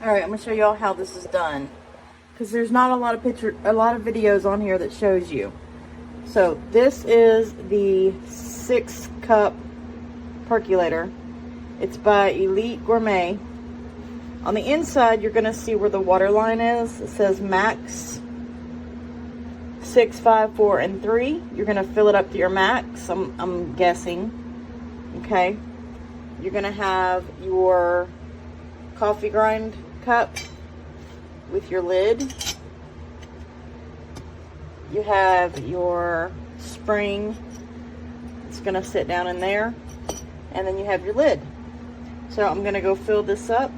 All right, I'm gonna show y'all how this is done, because there's not a lot of videos on here that shows you. So this is the 6-cup percolator. It's by Elite Gourmet. On the inside, you're gonna see where the water line is. It says max 6, 5, 4, and 3. You're gonna fill it up to your max. I'm guessing. Okay. You're gonna have your coffee grind cup with your lid. You have your spring. It's gonna sit down in there, and then you have your lid. So I'm gonna go fill this up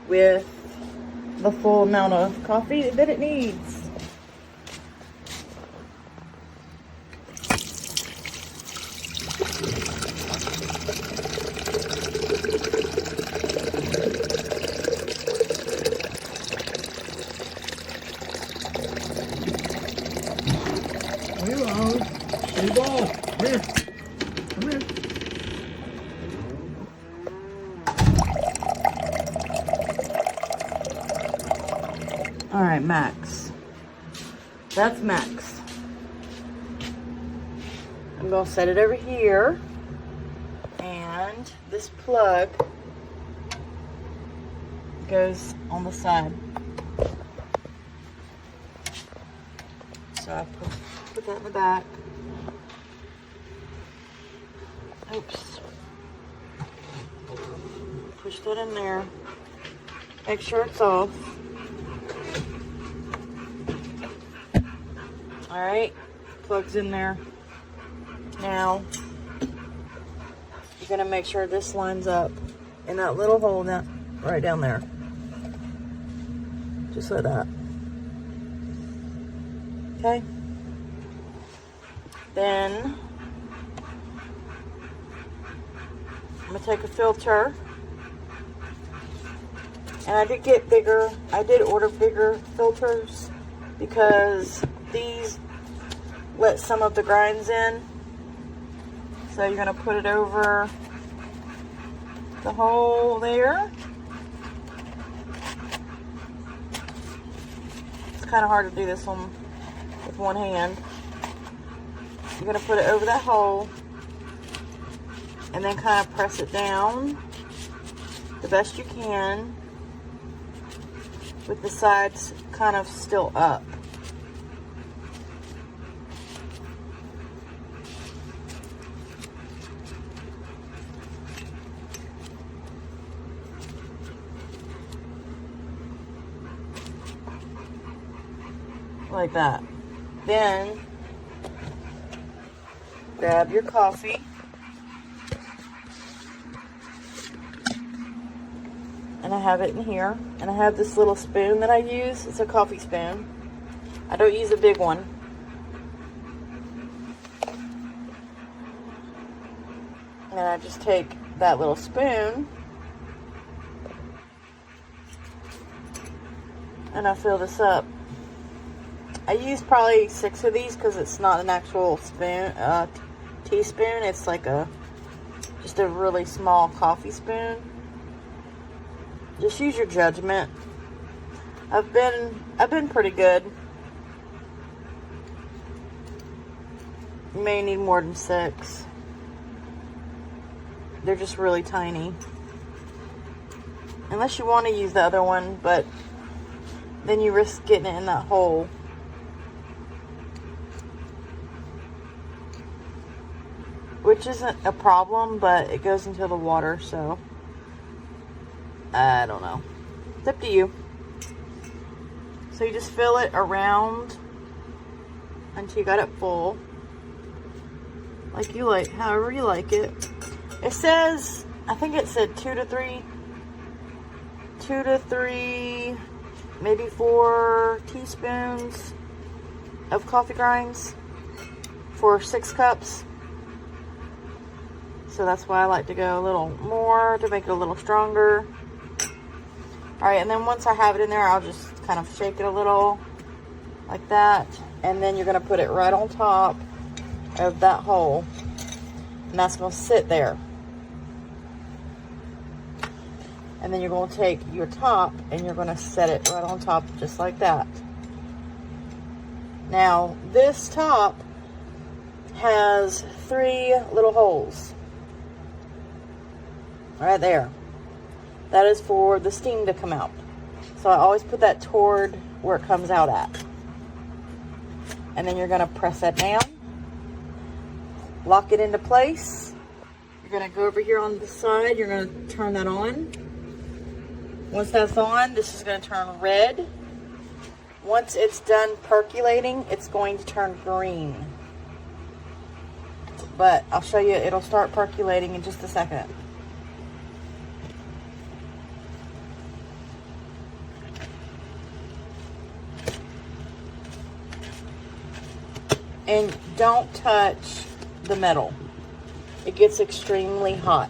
with the full amount of coffee that it needs. All right, max. That's max. I'm gonna set it over here, and this plug goes on the side. So I put that in the back. Oops. Push that in there. Make sure it's off. All right, plug's in there. Now, you're gonna make sure this lines up in that little hole right down there. Just like that. Okay. Then, I'm gonna take a filter. And I did order bigger filters because these let some of the grinds in. So you're gonna put it over the hole there. It's kind of hard to do this one with one hand. You're gonna put it over that hole and then kind of press it down the best you can with the sides kind of still up. Like that. Then grab your coffee and I have it in here, and I have this little spoon that I use. It's a coffee spoon. I don't use a big one. And I just take that little spoon and I fill this up. I use probably 6 of these because it's not an actual spoon, teaspoon. It's like just a really small coffee spoon. Just use your judgment. I've been pretty good. You may need more than 6. They're just really tiny. Unless you want to use the other one, but then you risk getting it in that hole. Which isn't a problem, but it goes into the water, so I don't know. It's up to you. So you just fill it around until you got it full. Like you like, however you like it. It says, I think it said 2 to 3, maybe 4 teaspoons of coffee grinds for 6 cups. So that's why I like to go a little more to make it a little stronger. All right, and then once I have it in there, I'll just kind of shake it a little like that. And then you're gonna put it right on top of that hole. And that's gonna sit there. And then you're going to take your top and you're going to set it right on top just like that. Now, this top has 3 little holes right there. That is for the steam to come out. So I always put that toward where it comes out at. And then you're going to press that down, lock it into place. You're going to go over here on the side. You're going to turn that on. Once that's on, this is going to turn red. Once it's done percolating, it's going to turn green. But I'll show you, it'll start percolating in just a second. And don't touch the metal. It gets extremely hot.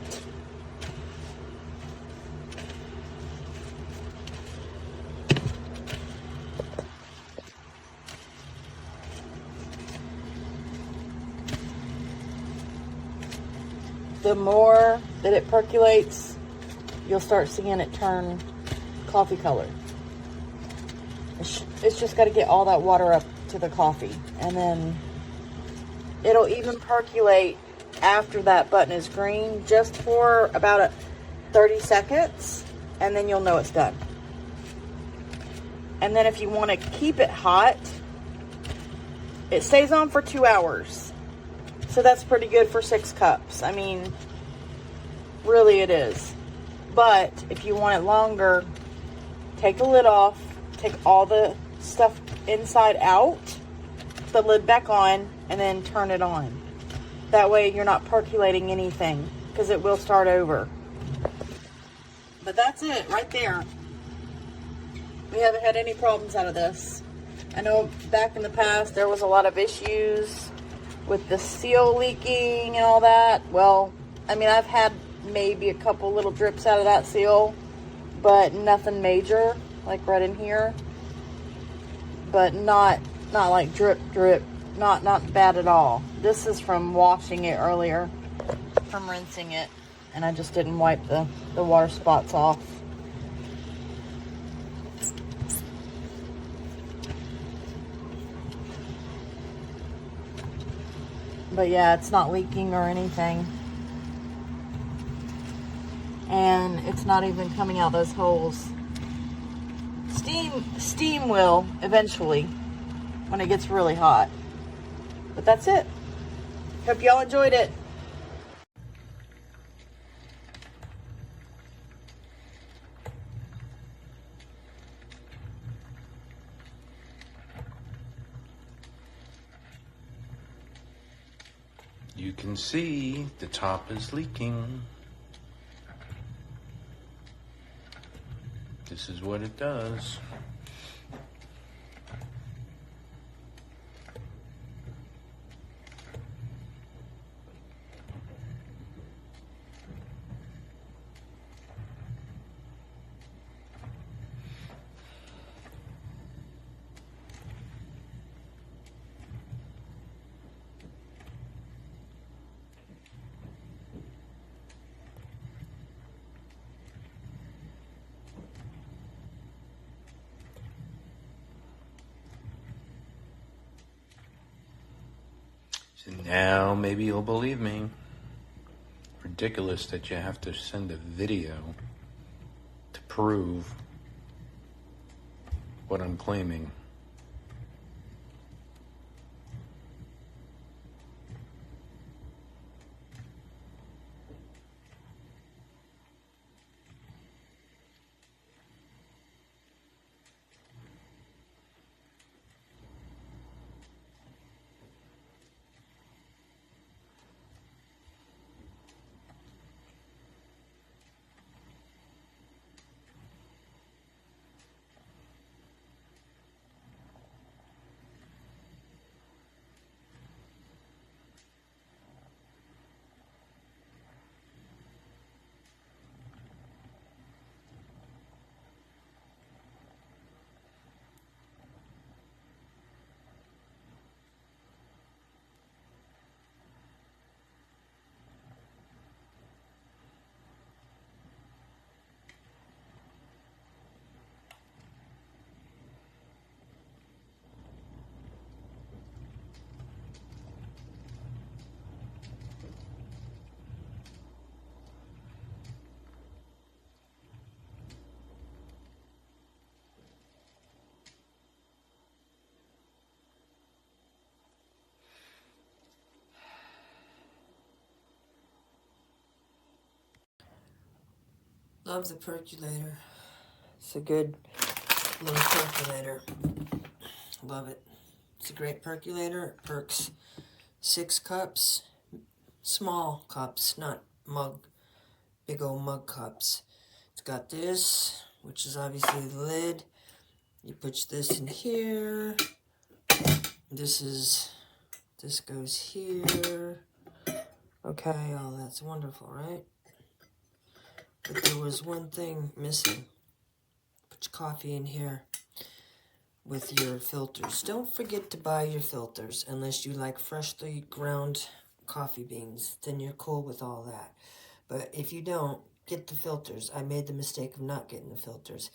The more that it percolates, you'll start seeing it turn coffee color. It's just got to get all that water up to the coffee, and then it'll even percolate after that button is green, just for about 30 seconds, and then you'll know it's done. And then if you want to keep it hot, it stays on for 2 hours. So that's pretty good for 6 cups. I mean, really it is. But if you want it longer, take the lid off, take all the stuff inside out, put the lid back on, and then turn it on. That way you're not percolating anything, because it will start over. But that's it right there. We haven't had any problems out of this. I know back in the past there was a lot of issues with the seal leaking and all that. Well, I mean, I've had maybe a couple little drips out of that seal, but nothing major, like right in here. But not like drip, not bad at all. This is from washing it earlier, from rinsing it, and I just didn't wipe the water spots off. But yeah, it's not leaking or anything. And it's not even coming out those holes. Steam will eventually when it gets really hot. But that's it. Hope y'all enjoyed it. You can see the top is leaking. This is what it does. So now maybe you'll believe me. Ridiculous that you have to send a video to prove what I'm claiming. Love the percolator. It's a good little percolator. Love it. It's a great percolator. It perks 6 cups. Small cups, not big old mug cups. It's got this, which is obviously the lid. You put this in here. This goes here. Okay, oh, that's wonderful, right? But there was one thing missing. Put your coffee in here with your filters. Don't forget to buy your filters unless you like freshly ground coffee beans. Then you're cool with all that. But if you don't, get the filters. I made the mistake of not getting the filters.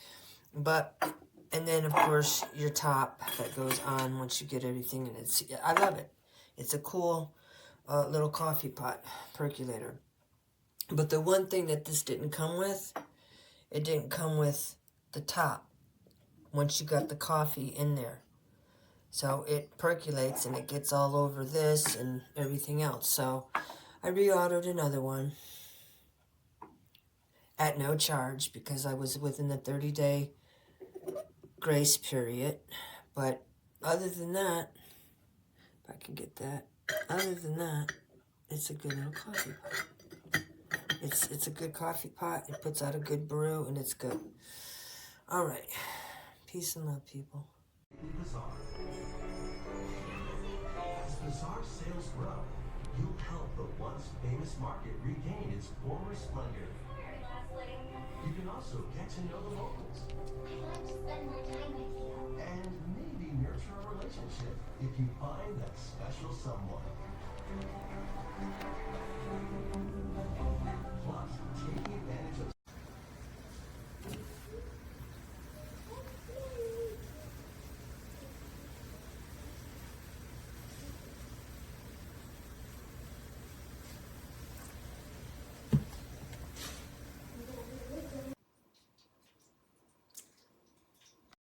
And then, of course, your top that goes on once you get everything in it. I love it. It's a cool little coffee pot percolator. But the one thing that this didn't come with, it didn't come with the top once you got the coffee in there. So it percolates and it gets all over this and everything else. So I reordered another one at no charge because I was within the 30-day grace period. But other than that, if I can get that, other than that, it's a good little coffee pot. It's a good coffee pot. It puts out a good brew and it's good. All right. Peace and love, people. As Bazaar sales grow, you'll help the once famous market regain its former splendor. You can also get to know the locals. I'd love to spend more time with you. And maybe nurture a relationship if you find that special someone.